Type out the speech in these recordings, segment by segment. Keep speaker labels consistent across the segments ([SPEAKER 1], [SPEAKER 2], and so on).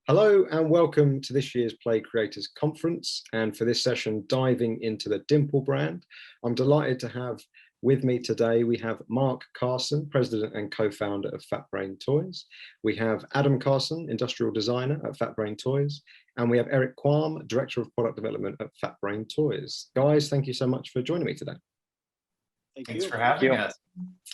[SPEAKER 1] Hello and welcome to this year's Play Creators Conference. And for this session, diving into the Dimpl brand, I'm delighted to have with me today, we have Mark Carson, president and co-founder of Fat Brain Toys. We have Adam Carson, industrial designer at Fat Brain Toys. And we have Erik Quam, director of product development at Fat Brain Toys. Guys, thank you so much for joining me today.
[SPEAKER 2] Thanks for having us.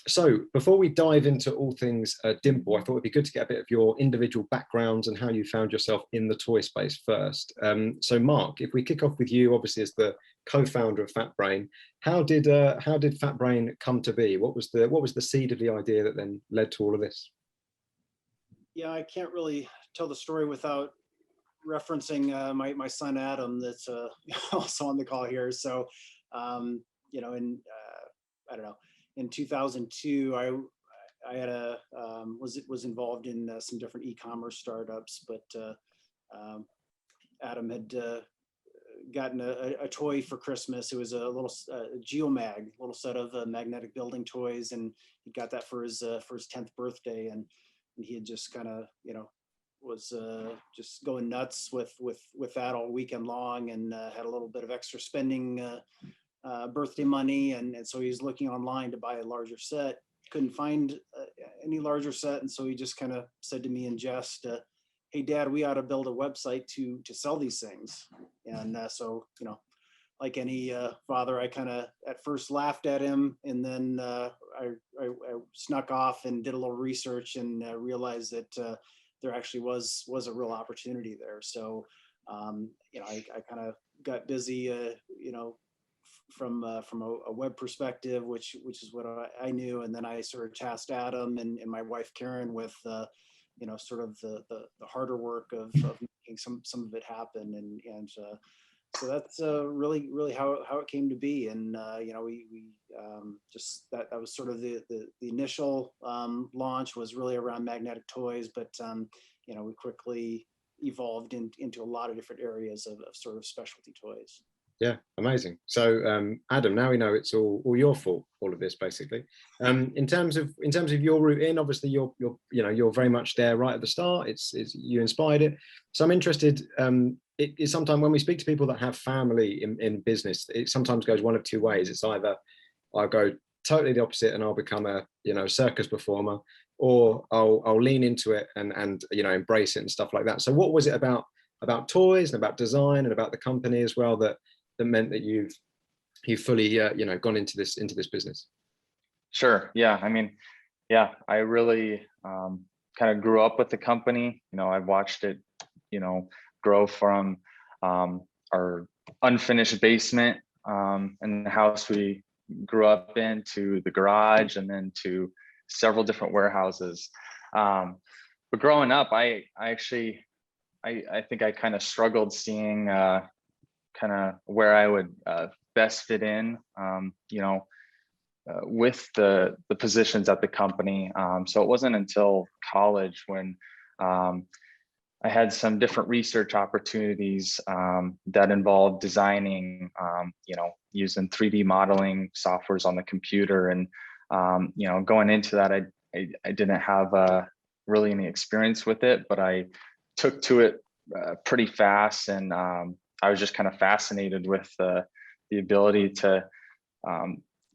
[SPEAKER 1] So before we dive into all things Dimpl, I thought it'd be good to get a bit of your individual backgrounds and how you found yourself in the toy space first. So Mark, if we kick off with you, obviously as the co-founder of Fat Brain, how did Fat Brain come to be? What was the seed of the idea that then led to all of this?
[SPEAKER 3] Yeah, I can't really tell the story without referencing my son Adam, that's also on the call here. So, you know, I don't know. In 2002, I had was involved in some different e-commerce startups, but Adam had gotten a toy for Christmas. It was a little geomag, little set of magnetic building toys, and he got that for his 10th birthday, and he had just kind of, you know, was just going nuts with that all weekend long, and had a little bit of extra spending birthday money, and so he's looking online to buy a larger set. Couldn't find any larger set, and so he just kind of said to me in jest, "Hey Dad, we ought to build a website to sell these things." And so, you know, like any father, I kind of at first laughed at him, and then I snuck off and did a little research and realized that there actually was a real opportunity there. So you know, I kind of got busy, you know, from a web perspective, which is what I knew, and then I sort of tasked Adam and my wife Karen with you know, sort of the harder work of making some of it happen, and so that's really how it came to be. And you know, we just that was sort of the initial launch was really around magnetic toys, but you know, we quickly evolved into a lot of different areas of sort of specialty toys.
[SPEAKER 1] Yeah, amazing. So Adam, now we know it's all your fault, all of this basically. In terms of your route in, obviously you're very much there right at the start. It's you inspired it. So I'm interested. It's sometimes when we speak to people that have family in business, it sometimes goes one of two ways. It's either I'll go totally the opposite and I'll become a, you know, circus performer, or I'll lean into it and you know, embrace it and stuff like that. So what was it about toys and about design and about the company as well that meant that you've fully you know, gone into this business?
[SPEAKER 2] Sure. Yeah. I mean, yeah, I really kind of grew up with the company. You know, I've watched it, you know, grow from our unfinished basement in the house we grew up in, to the garage, and then to several different warehouses. But growing up, I think I kind of struggled seeing kind of where I would best fit in, you know, with the positions at the company. So it wasn't until college when I had some different research opportunities that involved designing, you know, using 3D modeling softwares on the computer. And, you know, going into that, I didn't have really any experience with it, but I took to it pretty fast. And I was just kind of fascinated with the ability to,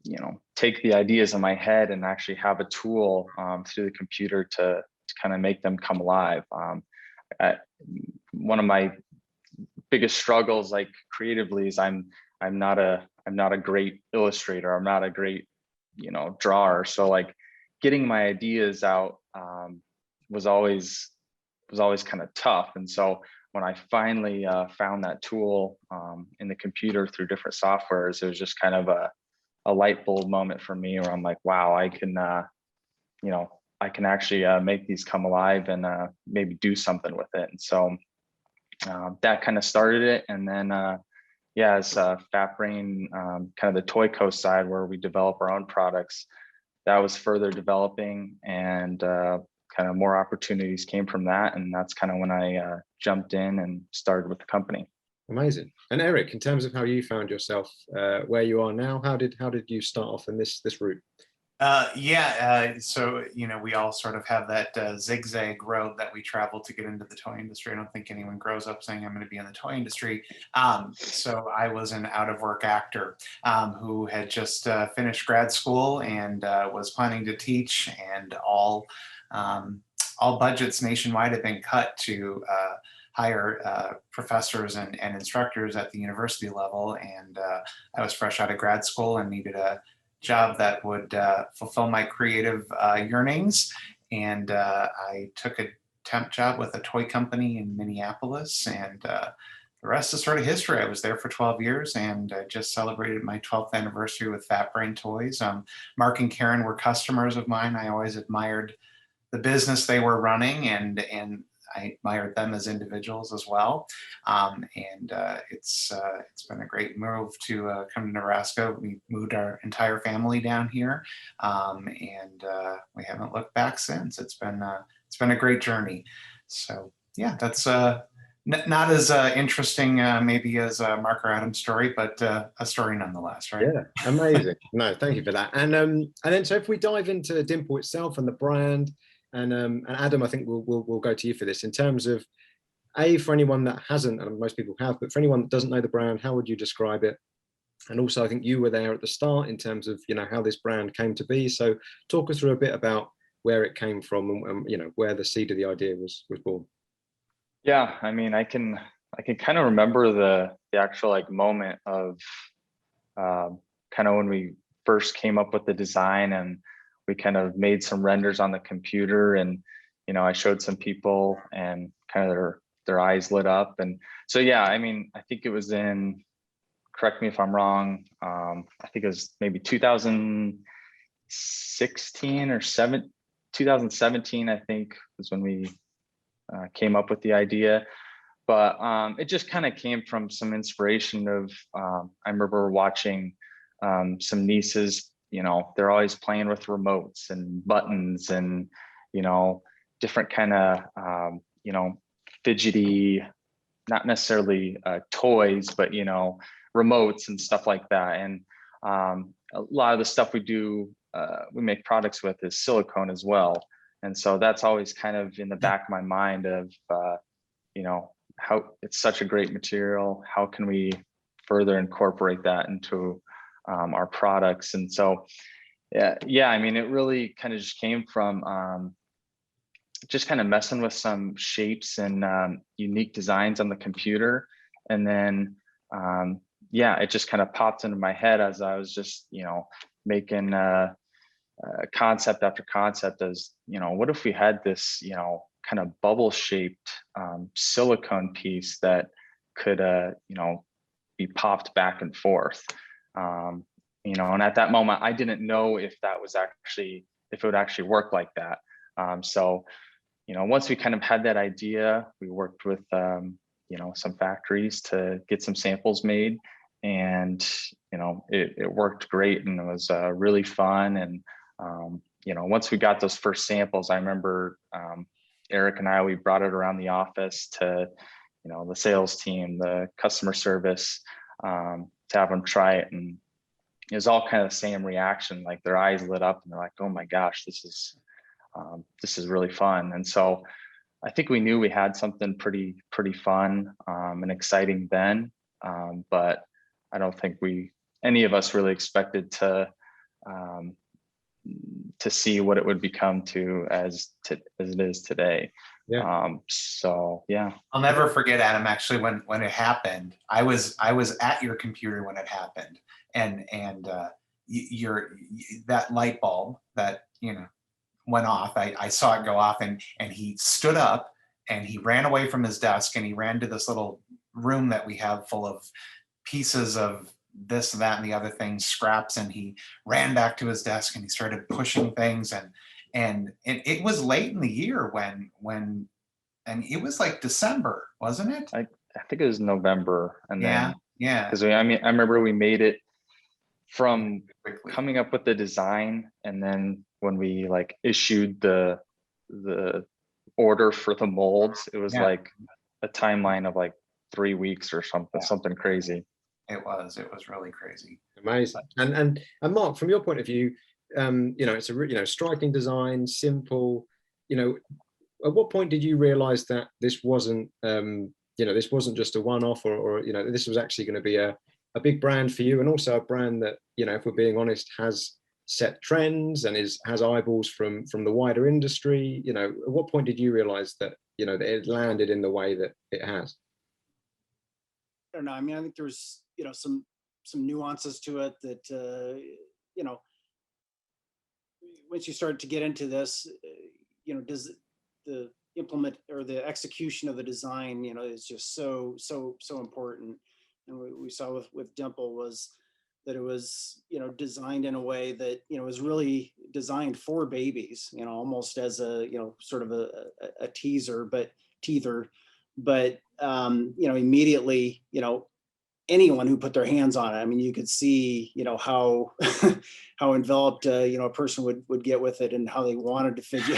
[SPEAKER 2] you know, take the ideas in my head and actually have a tool through the computer to kind of make them come alive. One of my biggest struggles, like creatively, is I'm not a great illustrator. I'm not a great, you know, drawer. So like getting my ideas out was always kind of tough. And so when I finally found that tool in the computer through different softwares, it was just kind of a light bulb moment for me, where I'm like, wow, I can, you know, I can actually make these come alive and maybe do something with it. And so that kind of started it. And then, yeah, as Fat Brain, kind of the Toy Co side, where we develop our own products, that was further developing, and kind of more opportunities came from that. And that's kind of when I jumped in and started with the company.
[SPEAKER 1] Amazing. And Erik, in terms of how you found yourself where you are now, how did you start off in this route?
[SPEAKER 4] So, we all sort of have that zigzag road that we travel to get into the toy industry. I don't think anyone grows up saying I'm going to be in the toy industry. So I was an out of work actor who had just finished grad school and was planning to teach, and all budgets nationwide have been cut to hire professors and instructors at the university level. And I was fresh out of grad school and needed a job that would fulfill my creative yearnings. And I took a temp job with a toy company in Minneapolis, and the rest is sort of history. I was there for 12 years, and I just celebrated my 12th anniversary with Fat Brain Toys. Mark and Karen were customers of mine. I always admired the business they were running, and I admired them as individuals as well. It's been a great move to come to Nebraska. We moved our entire family down here, and we haven't looked back since. It's been a great journey. So yeah, that's not as interesting maybe as Mark or Adam's story, but a story nonetheless, right?
[SPEAKER 1] Yeah, amazing. No, thank you for that. And then so if we dive into Dimpl itself and the brand, and Adam, I think we'll go to you for this in terms of for anyone that hasn't, and most people have, but for anyone that doesn't know the brand, how would you describe it? And also, I think you were there at the start in terms of how this brand came to be. So talk us through a bit about where it came from, and where the seed of the idea was born.
[SPEAKER 2] Yeah, I mean, I can kind of remember the actual moment of kind of when we first came up with the design, and we kind of made some renders on the computer, and I showed some people, and kind of their eyes lit up. And so yeah, I mean, I think it was in, correct me if I'm wrong, I think it was maybe 2016 or 2017, I think, was when we came up with the idea. But it just kind of came from some inspiration of I remember watching some nieces, they're always playing with remotes and buttons and different kind of fidgety, not necessarily toys, but remotes and stuff like that. And a lot of the stuff we do, we make products with, is silicone as well. And so that's always kind of in the back of my mind of how it's such a great material. How can we further incorporate that into our products? And so yeah, I mean, it really kind of just came from just kind of messing with some shapes and unique designs on the computer. And then yeah, it just kind of popped into my head as I was just making concept after concept, as what if we had this kind of bubble shaped silicone piece that could be popped back and forth. And at that moment, I didn't know if it would actually work like that. So once we kind of had that idea, we worked with some factories to get some samples made, and it worked great, and it was really fun. And once we got those first samples, I remember Erik and we brought it around the office to the sales team, the customer service, to have them try it. And it was all kind of the same reaction, like their eyes lit up and they're like, oh my gosh, this is really fun. And so I think we knew we had something pretty fun and exciting then, but I don't think any of us really expected to see what it would become as it is today.
[SPEAKER 1] Yeah.
[SPEAKER 2] So yeah,
[SPEAKER 4] I'll never forget, Adam, actually, when it happened. I was at your computer when it happened, and that light bulb that went off. I saw it go off, and he stood up and he ran away from his desk, and he ran to this little room that we have full of pieces of this, that, and the other thing, scraps, and he ran back to his desk and he started pushing things, and it was late in the year when and it was like December, wasn't it?
[SPEAKER 2] I think it was November. And
[SPEAKER 4] yeah,
[SPEAKER 2] because I remember we made it from coming up with the design, and then when we issued the order for the molds, it was like a timeline of 3 weeks or something crazy.
[SPEAKER 4] It was really crazy.
[SPEAKER 1] Amazing. And Mark, from your point of view, it's a striking design, simple. At what point did you realize that this wasn't this wasn't just a one-off, or this was actually going to be a big brand for you, and also a brand that, if we're being honest, has set trends and has eyeballs from the wider industry? At what point did you realize that that it landed in the way that it has?
[SPEAKER 3] I don't know. I mean, I think there's some nuances to it that once you start to get into this, does the implement or the execution of the design, is just so important. And we saw with Dimpl was that it was designed in a way that was really designed for babies, almost as a sort of a teaser, but immediately anyone who put their hands on it, I mean, you could see how how enveloped a person would get with it, and how they wanted to figure.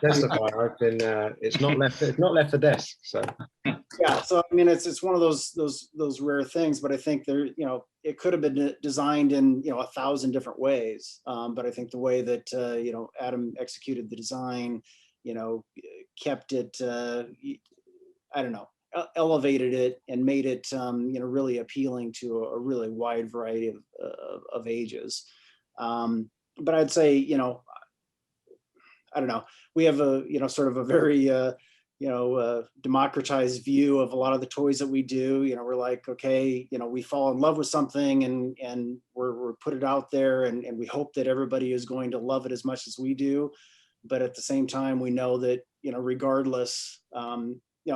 [SPEAKER 1] Testify, I've been it's not left the desk, so
[SPEAKER 3] Yeah, so I mean, it's one of those rare things, but I think there it could have been designed in 1,000 different ways, but I think the way that Adam executed the design, kept it I don't know, elevated it and made it really appealing to a really wide variety of ages. But I'd say I don't know, we have a sort of a very democratized view of a lot of the toys that we do. We're like, okay, we fall in love with something, and we're put it out there, and we hope that everybody is going to love it as much as we do. But at the same time, we know that regardless,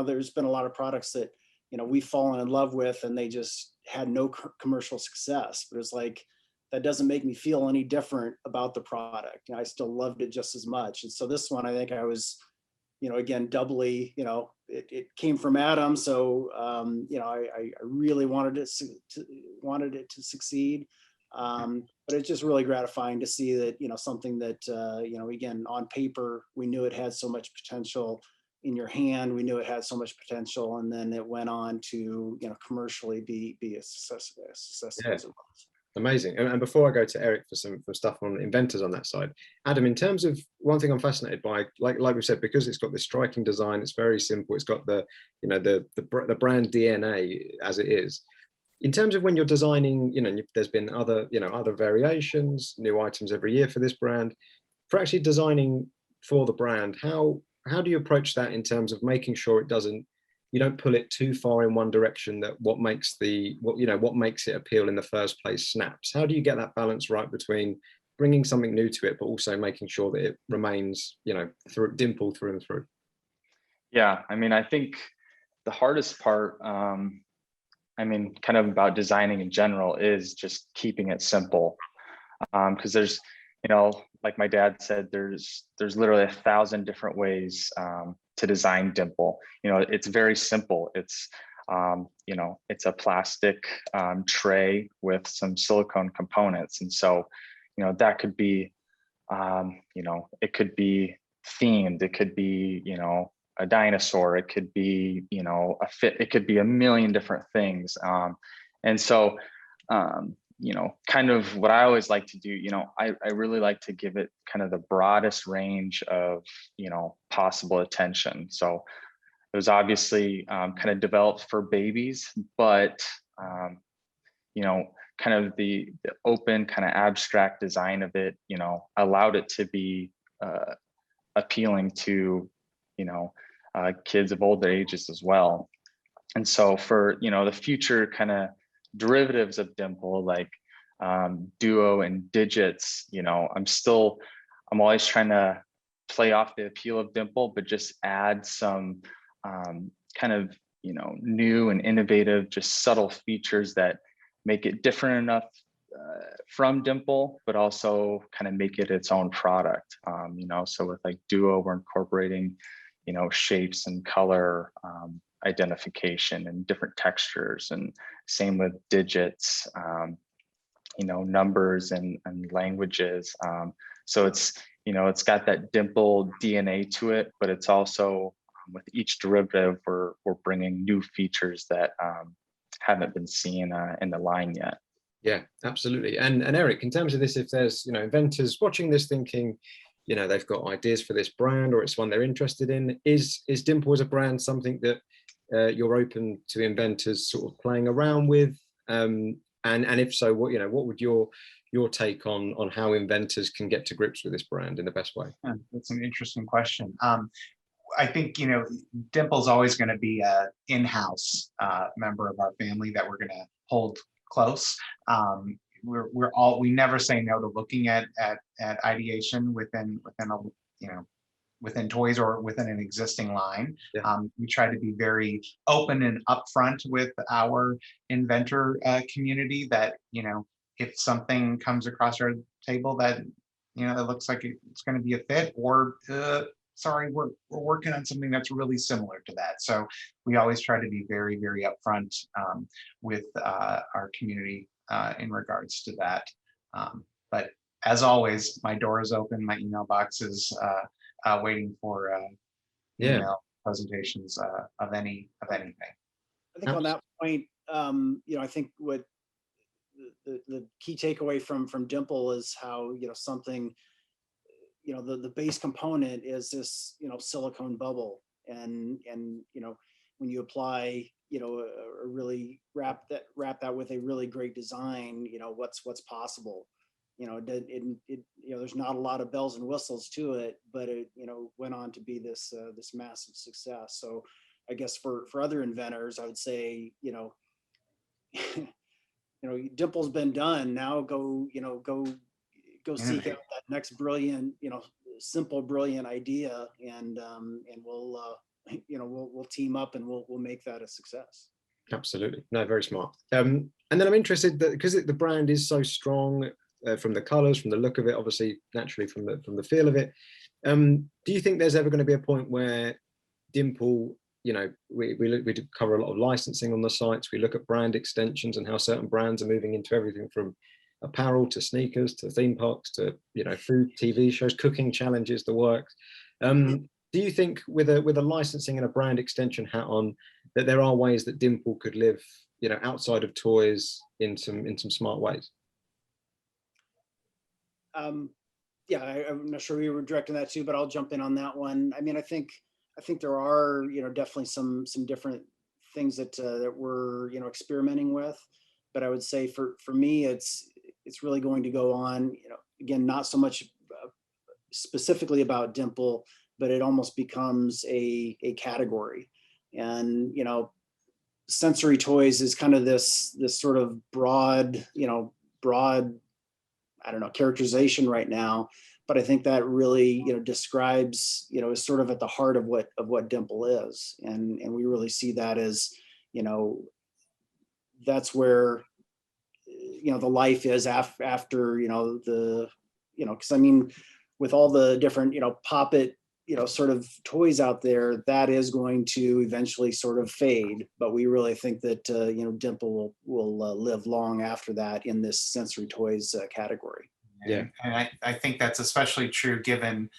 [SPEAKER 3] there's been a lot of products that we've fallen in love with, and they just had no commercial success. But it's like, that doesn't make me feel any different about the product. I still loved it just as much. And so this one, I think I was, again, doubly, it came from Adam. So, I really wanted it to succeed. But it's just really gratifying to see that, something that, again, on paper, we knew it had so much potential. In your hand, we knew it had so much potential, and then it went on to, commercially be a success
[SPEAKER 1] Yeah.
[SPEAKER 3] as it was.
[SPEAKER 1] Amazing. And before I go to Erik for stuff on inventors on that side, Adam, in terms of one thing I'm fascinated by, like we said, because it's got this striking design, it's very simple, it's got the the brand DNA as it is. In terms of when you're designing, there's been other variations, new items every year for this brand. For actually designing for the brand, how do you approach that in terms of making sure you don't pull it too far in one direction, that what makes it appeal in the first place snaps? How do you get that balance right between bringing something new to it, but also making sure that it remains, through Dimpl through and through?
[SPEAKER 2] Yeah, I mean, I think the hardest part, kind of about designing in general, is just keeping it simple. Because there's, like my dad said, there's literally 1,000 different ways to design Dimpl. It's very simple. It's it's a plastic tray with some silicone components, and so that could be it could be themed. It could be a dinosaur. It could be a fit. It could be a million different things. And so kind of what I always like to do, I really like to give it kind of the broadest range of, possible attention. So it was obviously kind of developed for babies, but, kind of the open kind of abstract design of it, allowed it to be appealing to, kids of older ages as well. And so for, the future kind of derivatives of Dimpl, like Duo and Digits, I'm always trying to play off the appeal of Dimpl, but just add some kind of new and innovative, just subtle features that make it different enough from Dimpl, but also kind of make it its own product. So with like Duo, we're incorporating shapes and color identification and different textures, and same with Digits, numbers and languages. So it's it's got that Dimpl DNA to it, but it's also with each derivative we're bringing new features that haven't been seen in the line yet.
[SPEAKER 1] Yeah, absolutely. And Erik, in terms of this, if there's, inventors watching this thinking, they've got ideas for this brand or it's one they're interested in, is Dimpl as a brand something that you're open to inventors sort of playing around with? And if so, what would your take on how inventors can get to grips with this brand in the best way?
[SPEAKER 4] That's an interesting question. I think, Dimpl's always going to be a in-house member of our family that we're going to hold close. We never say no to looking at ideation within within toys or within an existing line.
[SPEAKER 1] Yeah.
[SPEAKER 4] We try to be very open and upfront with our inventor community that, if something comes across our table that, it looks like it's going to be a fit, or sorry, we're working on something that's really similar to that. So we always try to be very, very upfront with our community in regards to that. But as always, my door is open, my email box is waiting for email presentations of anything.
[SPEAKER 3] I think on that point, I think what the key takeaway from Dimpl is how, something, the base component is this, silicone bubble, and when you apply, a really wrap that with a really great design, what's possible. There's not a lot of bells and whistles to it, but it, went on to be this massive success. So I guess for other inventors, I would say, Dimpl's been done. Now go seek out that next brilliant, simple, brilliant idea, and we'll team up and we'll make that a success.
[SPEAKER 1] Absolutely. No, very smart. And then I'm interested that because the brand is so strong, from the colors, from the look of it, obviously naturally from the feel of it. Do you think there's ever going to be a point where Dimpl, we cover a lot of licensing on the sites. We look at brand extensions and how certain brands are moving into everything from apparel to sneakers to theme parks to food, TV shows, cooking challenges, the works. Do you think with a licensing and a brand extension hat on, that there are ways that Dimpl could live outside of toys in some smart ways?
[SPEAKER 3] Yeah, I'm not sure you were directing that too, but I'll jump in on that one. I mean, I think there are, definitely some different things that we're, experimenting with. But I would say for me, it's really going to go on, again, not so much specifically about Dimpl, but it almost becomes a category. And, sensory toys is kind of this sort of broad, I don't know, characterization right now, but I think that really, describes, is sort of at the heart of what Dimpl is. And we really see that as, that's where, the life is after, because I mean, with all the different, pop it, sort of toys out there, that is going to eventually sort of fade. But we really think that, Dimpl will live long after that in this sensory toys category.
[SPEAKER 1] Yeah.
[SPEAKER 4] And I think that's especially true given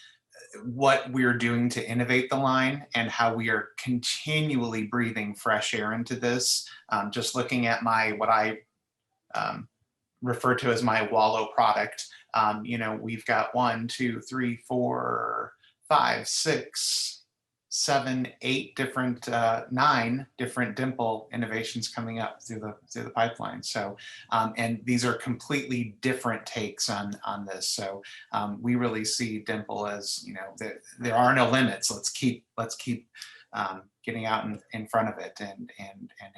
[SPEAKER 4] what we're doing to innovate the line and how we are continually breathing fresh air into this. Just looking at what I refer to as my Wallow product, we've got 1, 2, 3, 4, 5, 6, 7, 8 different, 9 different Dimpl innovations coming up through the pipeline. So, and these are completely different takes on this. So we really see Dimpl as, there are no limits. Let's keep getting out in front of it and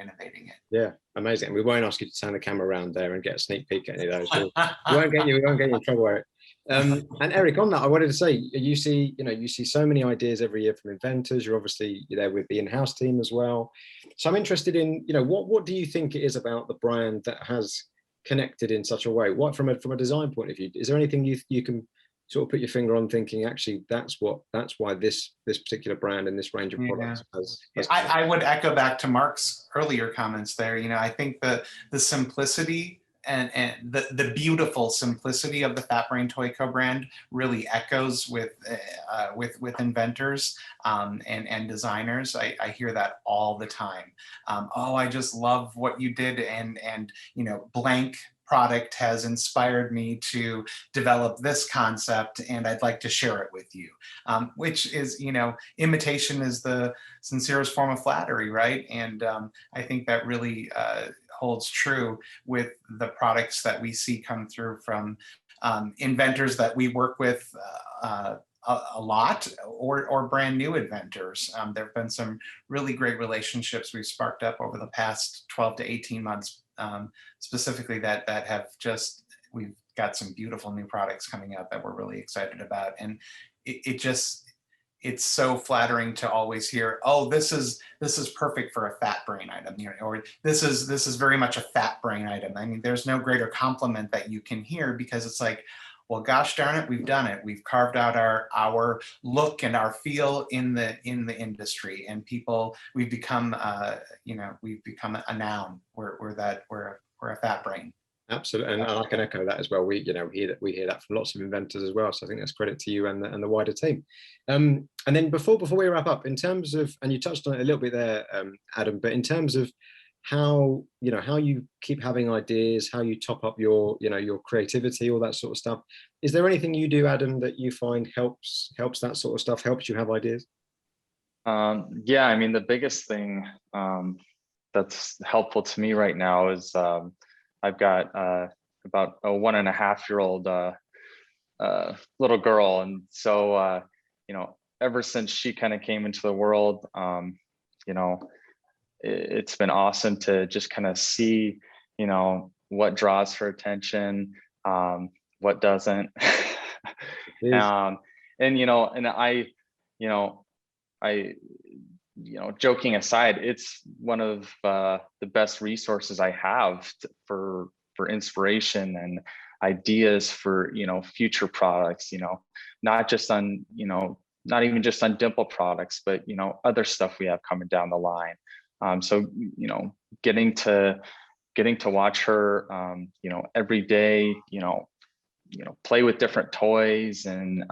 [SPEAKER 4] innovating it.
[SPEAKER 1] Yeah, amazing. We won't ask you to turn the camera around there and get a sneak peek at any of those. We won't get you in trouble, Erik. And Erik, on that, I wanted to say, you see so many ideas every year from inventors. You're obviously there with the in-house team as well. So I'm interested in, what do you think it is about the brand that has connected in such a way? What from a design point of view, is there anything you can sort of put your finger on thinking, actually, that's why this particular brand and this range of products has
[SPEAKER 4] I would echo back to Mark's earlier comments there. I think the simplicity and the beautiful simplicity of the Fat Brain Toy Co brand really echoes with inventors and designers. I hear that all the time. Oh, I just love what you did, and blank product has inspired me to develop this concept, and I'd like to share it with you. Which is, imitation is the sincerest form of flattery, right? And I think that really holds true with the products that we see come through from inventors that we work with a lot, or brand new inventors. There have been some really great relationships we've sparked up over the past 12 to 18 months, specifically that have just, we've got some beautiful new products coming out that we're really excited about. And it's so flattering to always hear, oh, this is perfect for a fat brain item, or this is very much a fat brain item. I mean, there's no greater compliment that you can hear, because it's like, well, gosh darn it, we've done it. We've carved out our look and our feel in the industry, and we've become we've become a noun. We're a fat brain.
[SPEAKER 1] Absolutely, and I can echo that as well. We hear that from lots of inventors as well. So I think that's credit to you and the wider team. And then before we wrap up, in terms of, and you touched on it a little bit there, Adam, but in terms of how you keep having ideas, how you top up your creativity, all that sort of stuff. Is there anything you do, Adam, that you find helps that sort of stuff, helps you have ideas?
[SPEAKER 2] Yeah, I mean, the biggest thing that's helpful to me right now is I've got about a 1.5-year-old little girl, and so ever since she kind of came into the world, it's been awesome to just kind of see, what draws her attention, what doesn't. Joking aside, it's one of the best resources I have for inspiration and ideas for future products. Not even just on Dimpl products, but other stuff we have coming down the line. So getting to watch her every day, play with different toys, and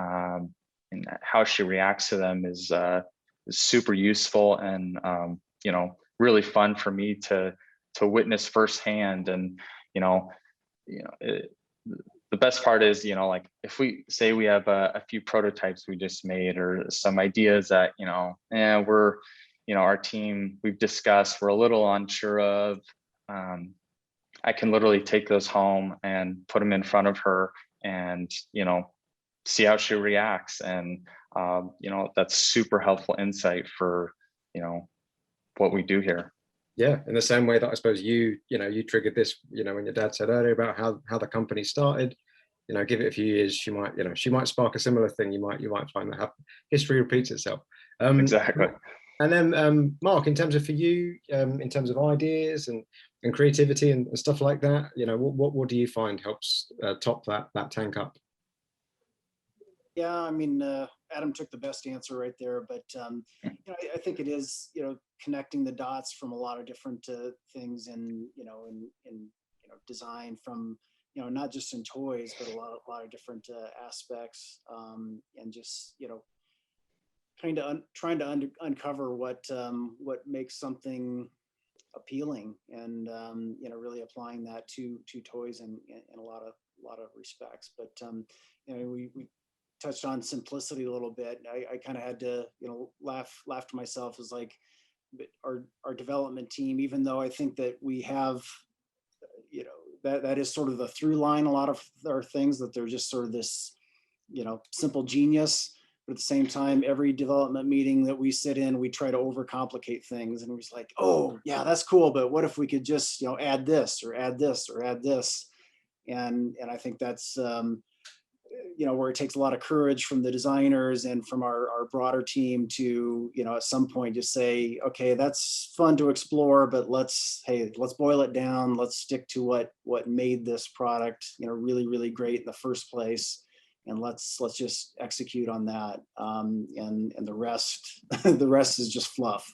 [SPEAKER 2] how she reacts to them is super useful, and really fun for me to witness firsthand. And the best part is, like, if we say we have a few prototypes we just made, or some ideas that we're our team, we've discussed, we're a little unsure of, I can literally take those home and put them in front of her, and see how she reacts. And that's super helpful insight for what we do here.
[SPEAKER 1] Yeah, in the same way that I suppose you triggered this, when your dad said earlier about how the company started. Give it a few years, she might spark a similar thing. You might find that history repeats itself.
[SPEAKER 2] Exactly.
[SPEAKER 1] And then Mark, in terms of for you, in terms of ideas and creativity and stuff like that, what do you find helps top that tank up?
[SPEAKER 3] Yeah, I mean, Adam took the best answer right there, but I think it is connecting the dots from a lot of different things, and in design, from not just in toys, but a lot of different aspects, and just trying to uncover what makes something appealing, and really applying that to toys in a lot of respects. But we touched on simplicity a little bit. I kind of had to laugh to myself, as like our development team, even though I think that we have that is sort of the through line, a lot of our things, that they're just sort of this simple genius. But at the same time, every development meeting that we sit in, we try to overcomplicate things, and we're just like, oh yeah, that's cool, but what if we could just add this or add this or add this? And I think that's where it takes a lot of courage from the designers and from our broader team to at some point just say, okay, that's fun to explore, but let's boil it down. Let's stick to what made this product really, really great in the first place, and let's just execute on that, and the rest the rest is just fluff.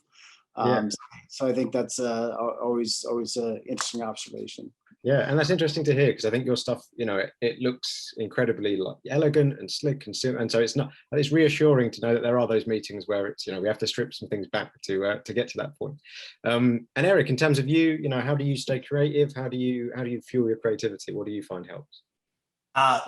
[SPEAKER 1] Yeah.
[SPEAKER 3] So I think that's always an interesting observation.
[SPEAKER 1] Yeah, and that's interesting to hear, because I think your stuff, you know, it looks incredibly like elegant and slick and simple, and so it's reassuring to know that there are those meetings where it's, you know, we have to strip some things back to get to that point. And Erik, in terms of you, you know, how do you stay creative? How do you fuel your creativity? What do you find helps?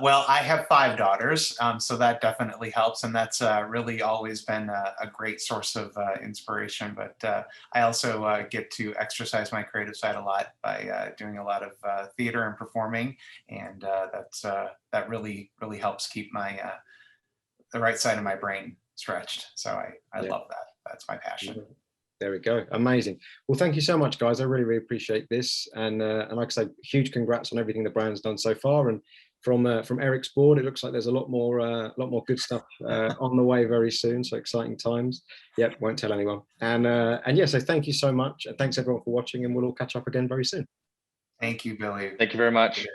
[SPEAKER 4] Well, I have 5 daughters, so that definitely helps, and that's really always been a great source of inspiration. But I also get to exercise my creative side a lot by doing a lot of theater and performing, and that really helps keep my the right side of my brain stretched. So I love that. That's my passion.
[SPEAKER 1] There we go. Amazing. Well, thank you so much, guys. I really appreciate this, and like I say, huge congrats on everything the brand's done so far. And from Erik's board, it looks like there's a lot more good stuff on the way very soon. So exciting times. Yep, won't tell anyone. And yeah, so thank you so much, and thanks everyone for watching, and we'll all catch up again very soon.
[SPEAKER 4] Thank you, Billy.
[SPEAKER 2] Thank you very much.